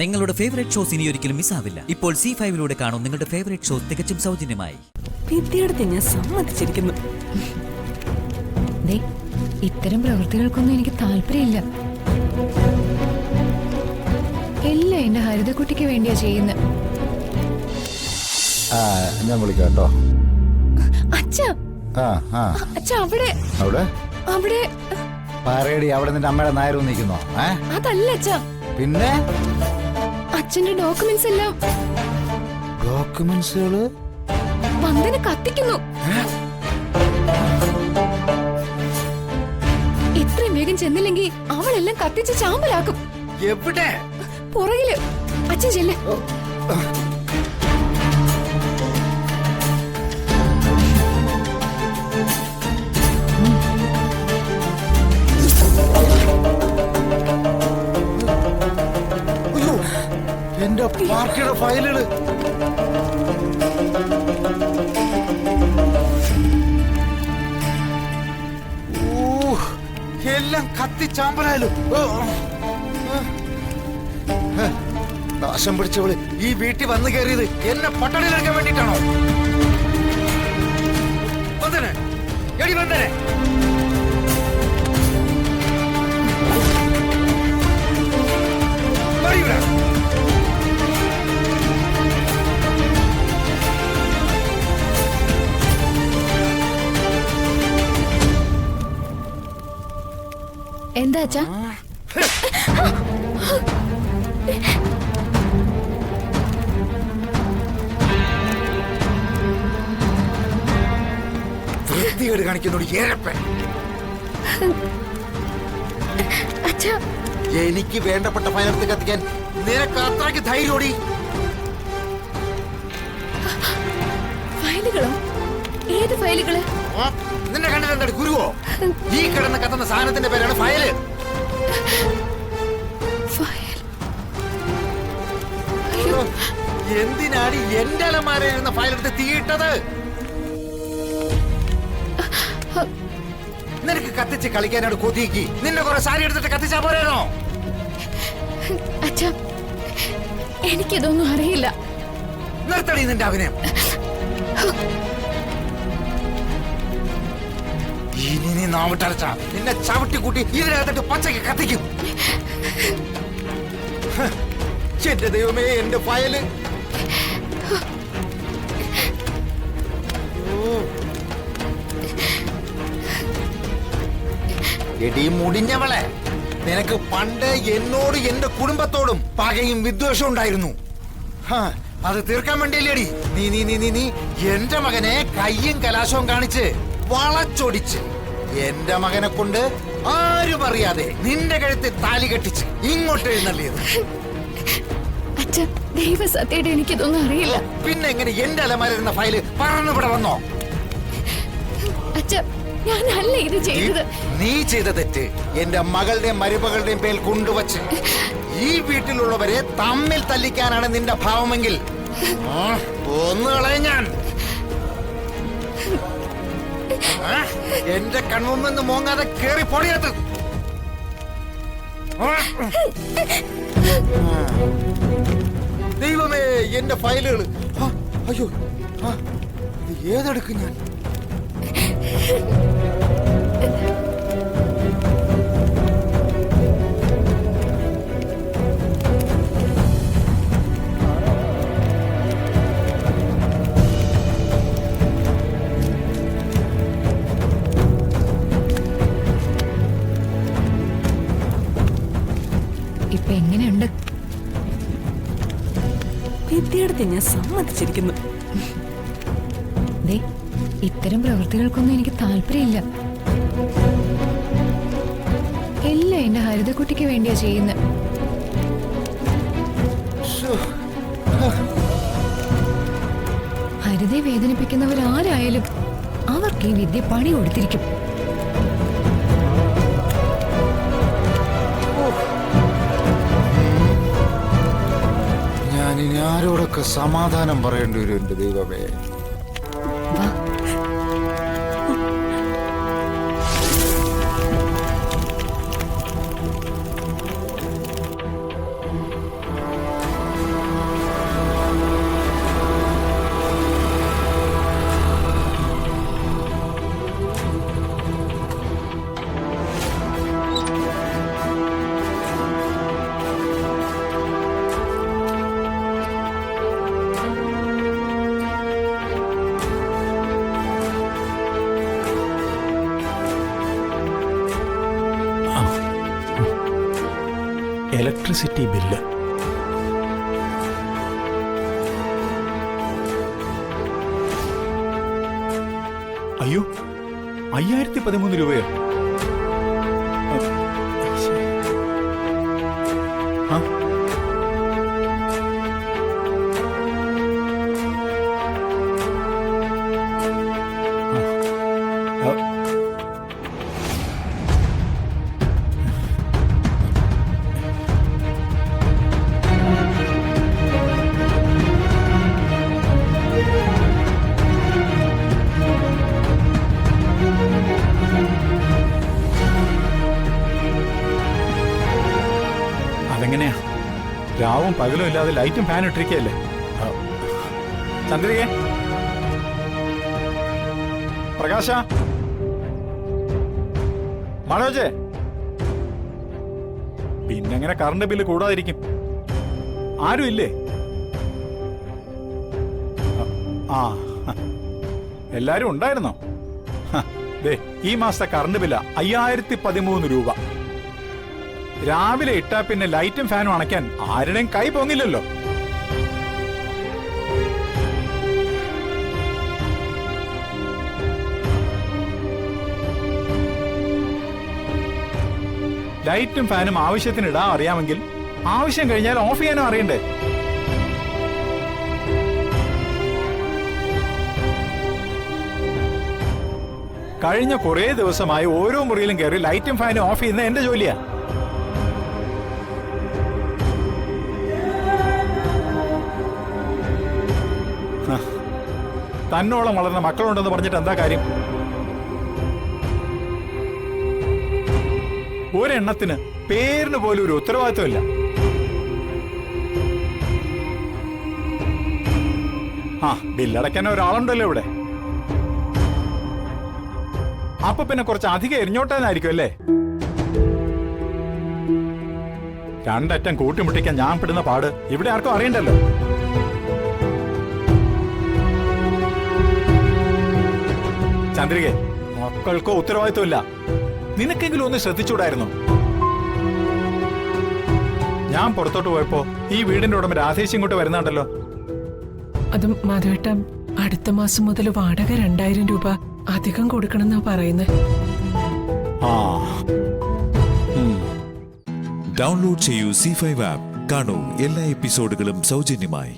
നിങ്ങളുടെ favourite shows ഇനി ഒരിക്കലും മിസ്സാവില്ല. ഇപ്പോൾ C5 കാണും നിങ്ങളുടെ ഫേവറേറ്റ് ഷോസ് തികച്ചും സൗജന്യമായി. വിദ്യയുടെ ഞാൻ സമ്മതിച്ചിരിക്കുന്നു. ഇത്തരം പ്രവൃത്തികൾക്കൊന്നും എനിക്ക് താല്പര്യമില്ല. എല്ലാം എന്റെ ഹരിതക്കുട്ടിക്ക് വേണ്ടിയാ ചെയ്യുന്നത്. ഞാൻ വിളിക്കാം കേട്ടോ. അച്ഛാ അവിടെ അവിടെ അവിടെ പറയടി, അവിടെ നിന്റെ അമ്മയുടെ നായരും നിൽക്കുന്നോ? അതല്ല അച്ഛാ, പിന്നെ അച്ഛന്റെ ഡോക്യുമെന്റ്സ് എല്ലാം ഡോക്യുമെന്റ്സുകള് വന്ദന കത്തിക്കുന്നു. ഇത്രയും വേഗം ചെന്നില്ലെങ്കിൽ അവളെല്ലാം കത്തിച്ച് ചാമ്പലാക്കും. എവിടെ? പുറകില്. അച്ഛൻ ചെല്ല്. എന്റെ പാർട്ടിയുടെ ഫയലുകള് എല്ലാം കത്തിച്ചാമ്പലായാലും. നാശം പിടിച്ചവള് ഈ വീട്ടിൽ വന്നു കയറിയത് എന്നെ പട്ടണിയിലെടുക്കാൻ വേണ്ടിട്ടാണോ? വന്ദനെ, എടി വന്ദനെ, എന്താ അച്ഛാ? വൃത്തികേട് കാണിക്കുന്നോട് ഏഴപ്പൻ. അച്ഛാ, എനിക്ക് വേണ്ടപ്പെട്ട ഫയലെടുത്ത് കത്തിക്കാൻ നിനക്ക് അത്രയ്ക്ക് ധൈര്യോടി? ഫയലുകളോ? ഏത് ഫയലുകള്? നിന്റെ കണ്ടിട്ട് ഗുരുവോ? ഈ കിടന്ന് കത്തുന്ന സാധനത്തിന്റെ പേരാണ് ഫയല്. എന്തിനാണ് എന്റെ അലമാരയിരുന്ന ഫയലെടുത്ത് തീയിട്ടത്? നിനക്ക് കത്തിച്ച് കളിക്കാനാണ് കൊതിക്ക്. നിന്നെ കുറെ സാരി എടുത്തിട്ട് കത്തിച്ചാ പോരാനോ? അച്ഛാ, എനിക്കിതൊന്നും അറിയില്ല. നിർത്തടി നിന്റെ അഭിനയം. ഇനി നീ നാവിട്ടരച്ച നിന്നെ ചവിട്ടി കൂട്ടി ഇതിനകത്തിട്ട് പച്ചയ്ക്ക് കത്തിക്കും. എന്റെ ദൈവമേ, എന്റെ ഫയല്. എടി മുടിഞ്ഞവളെ, നിനക്ക് പണ്ട് എന്നോട് എന്റെ കുടുംബത്തോടും പകയും വിദ്വേഷവും ഉണ്ടായിരുന്നു. അത് തീർക്കാൻ വേണ്ടിയല്ലേടി നീ നീ നീ നീ നീ എന്റെ മകനെ കയ്യും കലാശവും കാണിച്ച് വളച്ചൊടിച്ച് എന്റെ മകനെ കൊണ്ട് ആരും അറിയാതെ നിന്റെ കഴുത്തിൽ താലി കെട്ടിച്ച് ഇങ്ങോട്ട് എഴുന്നള്ളിയത്. അച്ഛാ, ദൈവ സത്യയുടെ എനിക്കിതൊന്നും അറിയില്ല. പിന്നെ എങ്ങനെ എന്റെ അലമാരിരുന്ന ഫയല് പറന്നിവിടെ വന്നോ? അച്ഛാ, ഞാനല്ല ഇത് ചെയ്തത്. നീ ചെയ്ത തെറ്റ് എന്റെ മകളുടെയും മരുമകളുടെയും പേരിൽ കൊണ്ടുവച്ച് ഈ വീട്ടിലുള്ളവരെ തമ്മിൽ തല്ലിക്കാനാണ് നിന്റെ ഭാവമെങ്കിൽ ഒന്നുകളെ ഞാൻ എന്റെ കൺമുമ്പിന്ന് മോങ്ങാതെ കേറി പൊടിയത്. ദൈവമേ, എന്റെ ഫയലുകൾ. അയ്യോ, ഇത് ഏതെടുക്കും ഞാൻ? ഇപ്പൊ എങ്ങനെയുണ്ട്? വിദ്യയുടെ ഞാൻ സമ്മതിച്ചിരിക്കുന്നു. ഇത്തരം പ്രവൃത്തികൾക്കൊന്നും എനിക്ക് താല്പര്യമില്ല. എല്ലാം എന്റെ ഹരിതക്കുട്ടിക്ക് വേണ്ടിയാ ചെയ്യുന്നത്. ഹരിതയെ വേദനിപ്പിക്കുന്നവരാരായാലും അവർക്ക് ഈ വിദ്യ പണി കൊടുത്തിരിക്കും. ഞാനിനി ആരോടൊക്കെ സമാധാനം പറയേണ്ടി വരും എന്റെ ദൈവമേ? Electricity bill. അയ്യോ, 5013 രൂപയോ? ആ, അതെങ്ങനെയാ? രാവും പകലും ഇല്ലാതെ ലൈറ്റും ഫാനും ഇട്ടിരിക്കല്ലേ? ചന്ദ്രികേ, പ്രകാശ, മനോജേ, പിന്നെങ്ങനെ കറണ്ട് ബില്ല് കൂടാതിരിക്കും? ആരും ഇല്ലേ? ആ, എല്ലാരും ഉണ്ടായിരുന്നോ? ദേ, ഈ മാസത്തെ കറണ്ട് ബില്ല 5013 രൂപ. രാവിലെ ഇട്ടാ പിന്നെ ലൈറ്റും ഫാനും അണയ്ക്കാൻ ആരുടെയും കൈ പൊങ്ങില്ലല്ലോ. ലൈറ്റും ഫാനും ആവശ്യത്തിന് ഇടാൻ അറിയാമെങ്കിൽ ആവശ്യം കഴിഞ്ഞാൽ ഓഫ് ചെയ്യാനും അറിയണ്ടേ? കഴിഞ്ഞ കുറേ ദിവസമായി ഓരോ മുറിയിലും കയറി ലൈറ്റും ഫാനും ഓഫ് ചെയ്യുന്ന എന്റെ ജോലിയാ. തന്നോളം വളർന്ന മക്കളുണ്ടെന്ന് പറഞ്ഞിട്ട് എന്താ കാര്യം? ഒരെണ്ണത്തിന് പേരിന് പോലും ഒരു ഉത്തരവാദിത്വമില്ല. ആ, ബില്ലടയ്ക്കാൻ ഒരാളുണ്ടല്ലോ ഇവിടെ. അപ്പൊ പിന്നെ കുറച്ച് അധികം എരിഞ്ഞോട്ടാനായിരിക്കും അല്ലേ? രണ്ടറ്റം കൂട്ടിമുട്ടിക്കാൻ ഞാൻ പെടുന്ന പാട് ഇവിടെ ആർക്കും അറിയണ്ടല്ലോ. ചന്ദ്രികെ, മക്കൾക്കോ ഉത്തരവാദിത്വമില്ല. നിനക്കെങ്കിലും ഒന്ന് ശ്രദ്ധിച്ചൂടായിരുന്നു? ഞാൻ പുറത്തോട്ട് പോയപ്പോ ഈ വീടിന്റെ ഉടമ രാധേശ് ഇങ്ങോട്ട് വരുന്നുണ്ടല്ലോ. അതും മാധവേട്ട, അടുത്ത മാസം മുതൽ വാടക 2000 രൂപ അധികം കൊടുക്കണമെന്നാ പറയുന്നത്. ആ, ഡൗൺലോഡ് ചെയ്യൂ C5 ആപ്പ്. കാണൂ എല്ലാ എപ്പിസോഡുകളും സൗജന്യമായി.